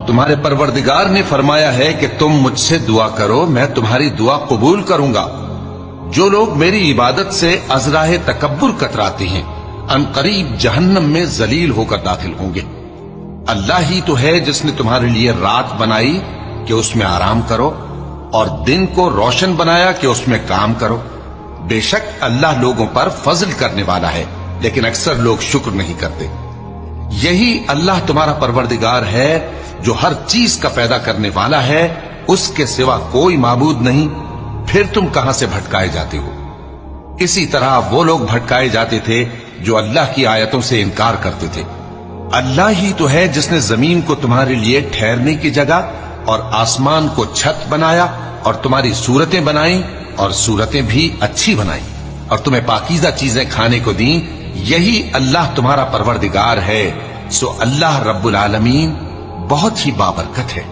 تمہارے پروردگار نے فرمایا ہے کہ تم مجھ سے دعا کرو، میں تمہاری دعا قبول کروں گا۔ جو لوگ میری عبادت سے ازراہ تکبر کتراتے ہیں ان قریب جہنم میں ذلیل ہو کر داخل ہوں گے۔ اللہ ہی تو ہے جس نے تمہارے لیے رات بنائی کہ اس میں آرام کرو، اور دن کو روشن بنایا کہ اس میں کام کرو۔ بے شک اللہ لوگوں پر فضل کرنے والا ہے، لیکن اکثر لوگ شکر نہیں کرتے۔ یہی اللہ تمہارا پروردگار ہے جو ہر چیز کا پیدا کرنے والا ہے، اس کے سوا کوئی معبود نہیں، پھر تم کہاں سے بھٹکائے جاتے ہو؟ اسی طرح وہ لوگ بھٹکائے جاتے تھے جو اللہ کی آیتوں سے انکار کرتے تھے۔ اللہ ہی تو ہے جس نے زمین کو تمہارے لیے ٹھہرنے کی جگہ اور آسمان کو چھت بنایا، اور تمہاری صورتیں بنائیں اور صورتیں بھی اچھی بنائیں، اور تمہیں پاکیزہ چیزیں کھانے کو دیں۔ یہی اللہ تمہارا پروردگار ہے، سو اللہ رب العالمین بہت ہی بابرکت ہے۔